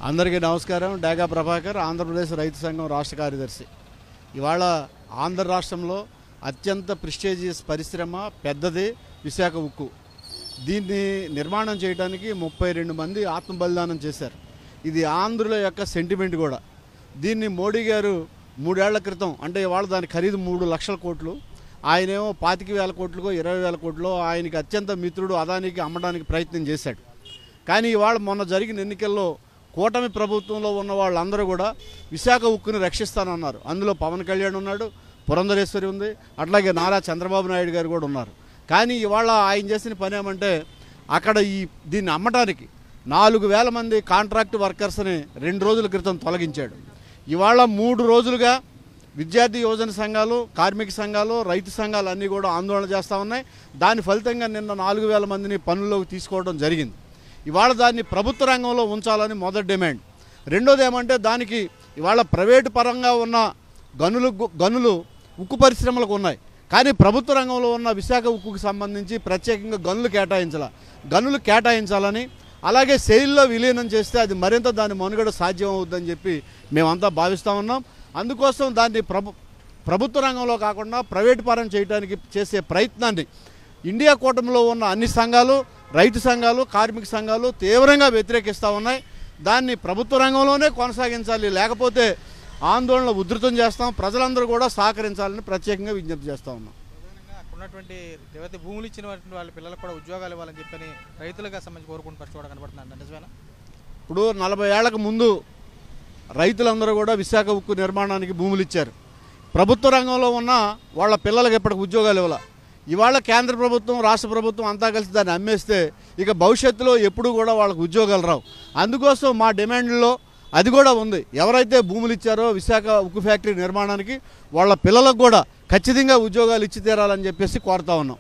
అందరికీ నమస్కారం. డేగా ప్రభాకర్, ఆంధ్రప్రదేశ్ రైతు సంఘం రాష్ట్ర కార్యదర్శి. ఇవాళ ఆంధ్ర రాష్ట్రంలో అత్యంత ప్రెస్టీజియస్ పరిశ్రమ పెద్దది విశాఖ ఉక్కు. దీన్ని నిర్మాణం చేయడానికి 32 మంది ఆత్మ బలిదానం చేశారు. ఇది ఆంధ్రుల యొక్క సెంటిమెంట్ కూడా. దీన్ని మోడీ గారు 3 ఏళ్ల క్రితం, అంటే ఇవాళ దాని ఖరీదు 3 లక్షల కోట్లు, ఆయనేమో 25,000 కోట్లకో 20,000 కోట్లో ఆయనకి అత్యంత మిత్రుడు అదానికి అమ్మడానికి ప్రయత్నం చేశాడు. కానీ ఇవాళ మొన్న జరిగిన ఎన్నికల్లో కూటమి ప్రభుత్వంలో ఉన్న వాళ్ళందరూ కూడా విశాఖ ఉక్కుని రక్షిస్తానన్నారు. అందులో పవన్ కళ్యాణ్ ఉన్నాడు, పురంధరేశ్వరి ఉంది, అట్లాగే నారా చంద్రబాబు నాయుడు గారు కూడా ఉన్నారు. కానీ ఇవాళ ఆయన చేసిన పని ఏమంటే అక్కడ దీన్ని అమ్మటానికి 4,000 మంది కాంట్రాక్ట్ వర్కర్స్ని 2 రోజుల క్రితం తొలగించాడు. ఇవాళ 3 రోజులుగా విద్యార్థి యువజన సంఘాలు, కార్మిక సంఘాలు, రైతు సంఘాలు అన్నీ కూడా ఆందోళన చేస్తూ ఉన్నాయి. దాని ఫలితంగా నిన్న 4,000 మందిని పనుల్లోకి తీసుకోవడం జరిగింది. ఇవాళ దాన్ని ప్రభుత్వ రంగంలో ఉంచాలని మొదటి డిమాండ్. రెండోది ఏమంటే దానికి ఇవాళ ప్రైవేటు పరంగా ఉన్న గనులు ఉక్కు పరిశ్రమలకు ఉన్నాయి, కానీ ప్రభుత్వ రంగంలో ఉన్న విశాఖ ఉక్కుకు సంబంధించి ప్రత్యేకంగా గనులు కేటాయించాలని, అలాగే సెయిల్లో విలీనం చేస్తే అది మరింత దాని మనుగడ సాధ్యం అవుతుందని చెప్పి మేమంతా భావిస్తూ ఉన్నాం. అందుకోసం దాన్ని ప్రభుత్వ రంగంలో కాకుండా ప్రైవేటు పరం చేయడానికి చేసే ప్రయత్నాన్ని ఇండియా కూటమిలో ఉన్న అన్ని సంఘాలు, రైతు సంఘాలు, కార్మిక సంఘాలు తీవ్రంగా వ్యతిరేకిస్తూ ఉన్నాయి. దాన్ని ప్రభుత్వ రంగంలోనే కొనసాగించాలి, లేకపోతే ఆందోళన ఉధృతం చేస్తాం. ప్రజలందరూ కూడా సహకరించాలని ప్రత్యేకంగా విజ్ఞప్తి చేస్తూ ఉన్నాం. ఉన్నటువంటి ఏవైతే భూములు ఇచ్చినటువంటి వాళ్ళ పిల్లలకు కూడా ఉద్యోగాలు ఇవ్వాలని చెప్పని రైతులుగా సంబంధించి కోరుకుంటూ కూడా కనబడుతుంది. నిజమేనా? ఇప్పుడు 40 ఏళ్లకు ముందు రైతులందరూ కూడా విశాఖ ఉక్కు నిర్మాణానికి భూములు ఇచ్చారు. ప్రభుత్వ రంగంలో ఉన్న వాళ్ళ పిల్లలకు ఎప్పటికి ఉద్యోగాలు ఇవ్వాలి. ఇవాళ కేంద్ర ప్రభుత్వం, రాష్ట్ర ప్రభుత్వం అంతా కలిసి దాన్ని అమ్మేస్తే ఇక భవిష్యత్తులో ఎప్పుడు కూడా వాళ్ళకు ఉద్యోగాలు రావు. అందుకోసం మా డిమాండ్లో అది కూడా ఉంది. ఎవరైతే భూములు ఇచ్చారో విశాఖ ఉక్కు ఫ్యాక్టరీ నిర్మాణానికి వాళ్ళ పిల్లలకు కూడా ఖచ్చితంగా ఉద్యోగాలు ఇచ్చి తీరాలని చెప్పేసి కోరుతా ఉన్నాం.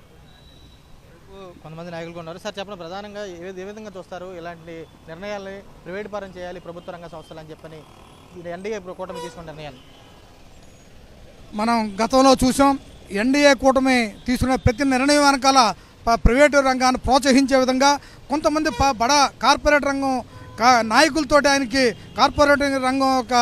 కొంతమంది నాయకులు ఉన్నారు సార్, చెప్పండి, ప్రధానంగా ఏ విధంగా చూస్తారు ఇలాంటి నిర్ణయాల్ని ప్రైవేట్ పరం చేయాలి ప్రభుత్వ రంగ సంస్థలు అని చెప్పని ఎన్డీఏ కూటమి తీసుకున్న నిర్ణయాన్ని మనం గతంలో చూసాం. ఎన్డీఏ కూటమి తీసుకునే ప్రతి నిర్ణయం వెనకాల ప్రైవేటు రంగాన్ని ప్రోత్సహించే విధంగా కొంతమంది బడా కార్పొరేట్ రంగం నాయకులతోటి ఆయనకి, కార్పొరేట్ రంగం యొక్క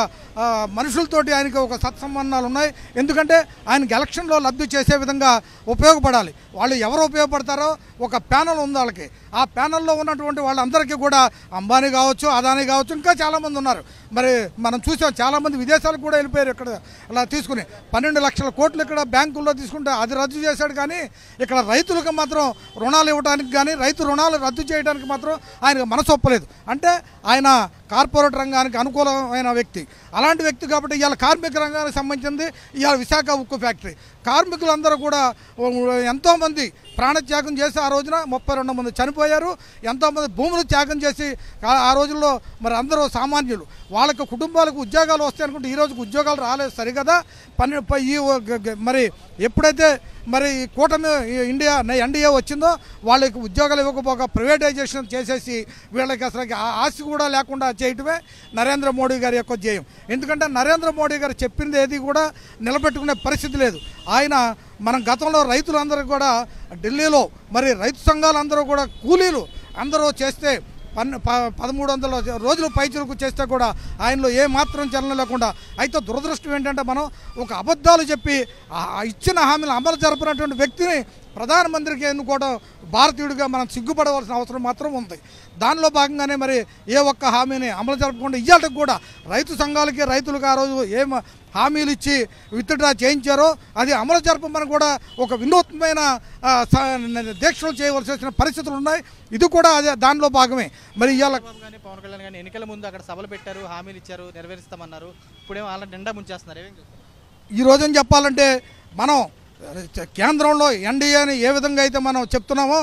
మనుషులతోటి ఆయనకి ఒక సత్సంబంధాలు ఉన్నాయి. ఎందుకంటే ఆయనకి ఎలక్షన్లో లబ్ధి చేసే విధంగా ఉపయోగపడాలి. వాళ్ళు ఎవరు ఉపయోగపడతారో ఒక ప్యానల్ ఉంది వాళ్ళకి. ఆ ప్యానల్లో ఉన్నటువంటి వాళ్ళందరికీ కూడా అంబానీ కావచ్చు, అదానీ కావచ్చు, ఇంకా చాలామంది ఉన్నారు. మరి మనం చూసాం, చాలామంది విదేశాలకు కూడా వెళ్ళిపోయారు. ఇక్కడ ఇలా తీసుకుని 12 లక్షల కోట్లు ఇక్కడ బ్యాంకుల్లో తీసుకుంటే అది రద్దు చేశాడు. కానీ ఇక్కడ రైతులకు మాత్రం రుణాలు ఇవ్వడానికి కానీ, రైతు రుణాలు రద్దు చేయడానికి మాత్రం ఆయనకు మనసు ఒప్పలేదు. అంటే ఆయన కార్పొరేట్ రంగానికి అనుకూలమైన వ్యక్తి. అలాంటి వ్యక్తి కాబట్టి ఇవాళ కార్మిక రంగానికి సంబంధించింది ఇవాళ విశాఖ ఉక్కు ఫ్యాక్టరీ. కార్మికులందరూ కూడా ఎంతోమంది ప్రాణత్యాగం చేసి ఆ రోజున 32 మంది చనిపోయారు. ఎంతోమంది భూములు త్యాగం చేసి ఆ రోజుల్లో మరి అందరూ సామాన్యులు, వాళ్ళకి కుటుంబాలకు ఉద్యోగాలు వస్తాయి అనుకుంటే ఈ రోజుకి ఉద్యోగాలు రాలేదు సరికదా. మరి ఎప్పుడైతే మరి కూటమి ఎన్డీఏ వచ్చిందో వాళ్ళకి ఉద్యోగాలు ఇవ్వకపోగా ప్రైవేటైజేషన్ చేసేసి వీళ్ళకి అసలు ఆశ కూడా లేకుండా చేయటమే నరేంద్ర మోడీ గారి యొక్క ధ్యేయం. ఎందుకంటే నరేంద్ర మోడీ గారు చెప్పింది ఏది కూడా నిలబెట్టుకునే పరిస్థితి లేదు. ఆయన మనం గతంలో రైతులందరూ కూడా ఢిల్లీలో మరి రైతు సంఘాలందరూ కూడా కూలీలు అందరూ చేస్తే 1300 రోజులు పైచులకు చేస్తే కూడా ఆయనలో ఏమాత్రం చలనం లేకుండా. అయితే దురదృష్టం ఏంటంటే మనం ఒక అబద్ధాలు చెప్పి ఇచ్చిన హామీలు అమలు జరపనటువంటి వ్యక్తిని ప్రధానమంత్రికి ఎన్నుకోవడం భారతీయుడిగా మనం సిగ్గుపడవలసిన అవసరం మాత్రం ఉంది. దానిలో భాగంగానే మరి ఏ ఒక్క హామీని అమలు జరపకుండా ఇయ్యాలకు కూడా రైతు సంఘాలకి, రైతులకు ఆ రోజు ఏం హామీలు ఇచ్చి విత్డ్రా చేయించారో అది అమలు జరపమని కూడా ఒక వినూత్నమైన దీక్షలు చేయవలసి వచ్చిన పరిస్థితులు ఉన్నాయి. ఇది కూడా అదే దానిలో భాగమే. మరి ఇవాళ పవన్ కళ్యాణ్ గారిని ఎన్నికల ముందు అక్కడ సభలు పెట్టారు, హామీలు ఇచ్చారు, నెరవేరుస్తామన్నారు. ఇప్పుడేమో వాళ్ళ నిండా ముంచేస్తున్నారు. ఈ రోజున చెప్పాలంటే మనం కేంద్రంలో ఎన్డీఏని ఏ విధంగా అయితే మనం చెప్తున్నామో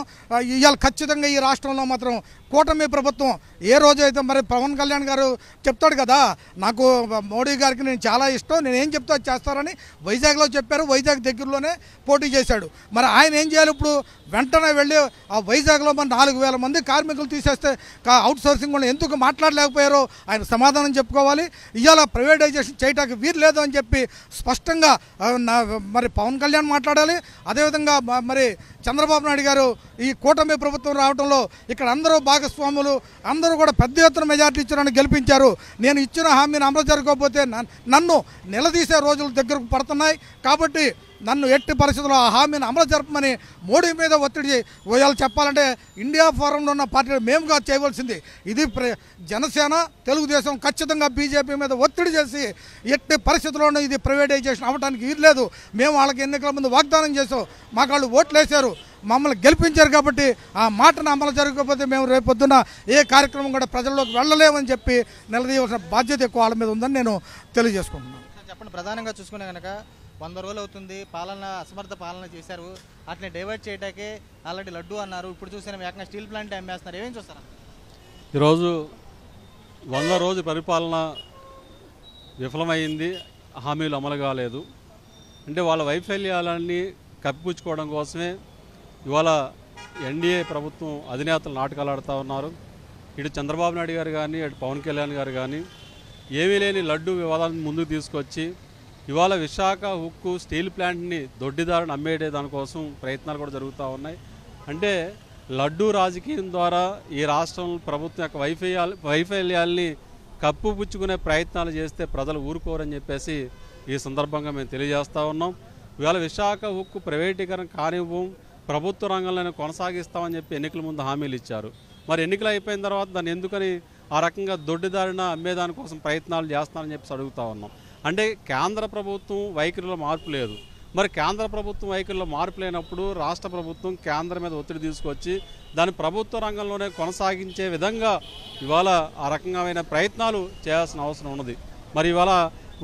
ఇవాళ ఖచ్చితంగా ఈ రాష్ట్రంలో మాత్రం కూటమి ప్రభుత్వం ఏ రోజైతే మరి పవన్ కళ్యాణ్ గారు చెప్తాడు కదా, నాకు మోడీ గారికి నేను చాలా ఇష్టం, నేను ఏం చెప్తా చేస్తారని వైజాగ్లో చెప్పారు. వైజాగ్ దగ్గరలోనే పోటీ చేశాడు. మరి ఆయన ఏం చేయాలి? ఇప్పుడు వెంటనే వెళ్ళి ఆ వైజాగ్లో మరి 4,000 మంది కార్మికులు తీసేస్తే అవుట్ సోర్సింగ్ వాళ్ళు ఎందుకు మాట్లాడలేకపోయారో ఆయన సమాధానం చెప్పుకోవాలి. ఇవాళ ప్రైవేటైజేషన్ చేయడానికి వీలు లేదు అని చెప్పి స్పష్టంగా మరి పవన్ కళ్యాణ్ మాట్లాడాలి. అదేవిధంగా మరి చంద్రబాబు నాయుడు గారు ఈ కూటమి ప్రభుత్వం రావడంలో ఇక్కడ అందరూ బాగా భాగస్వాములు అందరూ కూడా పెద్ద ఎత్తున మెజార్టీ ఇచ్చిన గెలిపించారు. నేను ఇచ్చిన హామీని అమలు జరగకపోతే నన్ను నిలదీసే రోజులు దగ్గరకు పడుతున్నాయి. కాబట్టి నన్ను ఎట్టి పరిస్థితుల్లో ఆ హామీని అమలు జరపమని మోడీ మీద ఒత్తిడి వేయాలి. చెప్పాలంటే ఇండియా ఫోరంలో ఉన్న పార్టీలు మేముగా చేయవలసింది ఇది. జనసేన తెలుగుదేశం ఖచ్చితంగా బీజేపీ మీద ఒత్తిడి చేసి ఎట్టి పరిస్థితుల్లోనూ ఇది ప్రైవేటైజేషన్ అవ్వడానికి వీల్లేదు. మేము వాళ్ళకి ఎన్నికల ముందు వాగ్దానం చేసాం, మాకు వాళ్ళు ఓట్లు వేశారు, మమ్మల్ని గెలిపించారు. కాబట్టి ఆ మాటను అమలు జరగకపోతే మేము రేపొద్దున ఏ కార్యక్రమం కూడా ప్రజల్లోకి వెళ్ళలేమని చెప్పి నిలదీయవలసిన బాధ్యత ఎక్కువ వాళ్ళ మీద ఉందని నేను తెలియజేసుకుంటున్నాను. చెప్పండి, ప్రధానంగా చూసుకునే కనుక 100 రోజులు అవుతుంది, పాలన అసమర్థ పాలన చేశారు. వాటిని డైవర్ట్ చేయడానికే ఆల్రెడీ లడ్డు అన్నారు, ఇప్పుడు చూసిన ఏకంగా స్టీల్ ప్లాంట్ అమ్మేస్తున్నారు. ఏమేం చూస్తారా? ఈరోజు 100 రోజు పరిపాలన విఫలమైంది, హామీలు అమలు కాలేదు. అంటే వాళ్ళ వైఫల్యాలన్నీ కప్పిపుచ్చుకోవడం కోసమే ఇవాళ ఎన్డీఏ ప్రభుత్వం అధినేతలు నాటకాలు ఆడుతూ ఉన్నారు. ఇటు చంద్రబాబు నాయుడు గారు కానీ, అటు పవన్ కళ్యాణ్ గారు కానీ ఏమీ లేని లడ్డు వివాదాలను ముందుకు తీసుకొచ్చి ఇవాళ విశాఖ ఉక్కు స్టీల్ ప్లాంట్ని దొడ్డిదారుని అమ్మేడే దానికోసం ప్రయత్నాలు కూడా జరుగుతూ ఉన్నాయి. అంటే లడ్డు రాజకీయం ద్వారా ఈ రాష్ట్రం ప్రభుత్వం యొక్క వైఫల్యాల్ని కప్పుపుచ్చుకునే ప్రయత్నాలు చేస్తే ప్రజలు ఊరుకోరని చెప్పేసి ఈ సందర్భంగా మేము తెలియజేస్తూ ఉన్నాం. ఇవాళ విశాఖ ఉక్కు ప్రైవేటీకరణ కానివ్వం, ప్రభుత్వ రంగంలోనే కొనసాగిస్తామని చెప్పి ఎన్నికల ముందు హామీలు ఇచ్చారు. మరి ఎన్నికలు అయిపోయిన తర్వాత దాన్ని ఎందుకని ఆ రకంగా దొడ్డిదారిన అమ్మేదానికోసం ప్రయత్నాలు చేస్తానని చెప్పి అడుగుతూ ఉన్నాం. అంటే కేంద్ర ప్రభుత్వం వైఖరిలో మార్పు లేదు. మరి కేంద్ర ప్రభుత్వం వైఖరిలో మార్పు లేనప్పుడు రాష్ట్ర ప్రభుత్వం కేంద్రం మీద ఒత్తిడి తీసుకొచ్చి దాని ప్రభుత్వ రంగంలోనే కొనసాగించే విధంగా ఇవాళ ఆ రకమైన ప్రయత్నాలు చేయాల్సిన అవసరం ఉన్నది. మరి ఇవాళ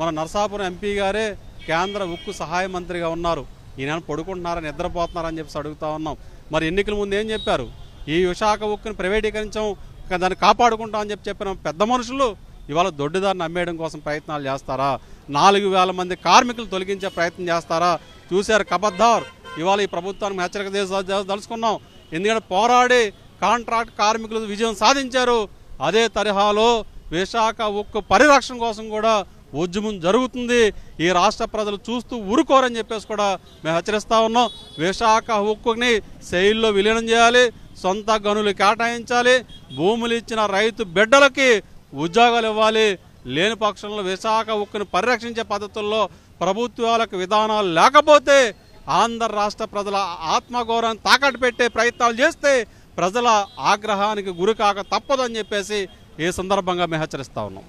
మన నరసాపురం ఎంపీ గారే కేంద్ర ఉక్కు సహాయ మంత్రిగా ఉన్నారు. ఈయన పడుకుంటున్నారా, నిద్రపోతున్నారని చెప్పి అడుగుతా ఉన్నాం. మరి ఎన్నికల ముందు ఏం చెప్పారు? ఈ విశాఖ ఉక్కుని ప్రైవేటీకరించాం, దాన్ని కాపాడుకుంటామని చెప్పిన పెద్ద మనుషులు ఇవాళ దొడ్డిదారిని అమ్మేయడం కోసం ప్రయత్నాలు చేస్తారా? 4000 మంది కార్మికులు తొలగించే ప్రయత్నం చేస్తారా? చూశారు కబద్దార్. ఇవాళ ఈ ప్రభుత్వానికి హెచ్చరిక దలుచుకున్నాం. ఎందుకంటే పోరాడి కాంట్రాక్ట్ కార్మికులు విజయం సాధించారు. అదే తరహాలో విశాఖ ఉక్కు పరిరక్షణ కోసం కూడా ఉద్యమం జరుగుతుంది. ఈ రాష్ట్ర ప్రజలు చూస్తూ ఊరుకోరని చెప్పేసి కూడా మేము హెచ్చరిస్తూ ఉన్నాం. విశాఖ ఉక్కుని శైలిలో విలీనం చేయాలి, సొంత గనులు కేటాయించాలి, భూములు ఇచ్చిన రైతు బిడ్డలకి ఉద్యోగాలు ఇవ్వాలి. లేని పక్షంలో విశాఖ ఉక్కుని పరిరక్షించే పద్ధతుల్లో ప్రభుత్వాలకు విధానాలు లేకపోతే ఆంధ్ర రాష్ట్ర ప్రజల ఆత్మగౌరవాన్ని తాకట్టు పెట్టే ప్రయత్నాలు చేస్తే ప్రజల ఆగ్రహానికి గురికాక తప్పదని చెప్పేసి ఈ సందర్భంగా మేము హెచ్చరిస్తా ఉన్నాం.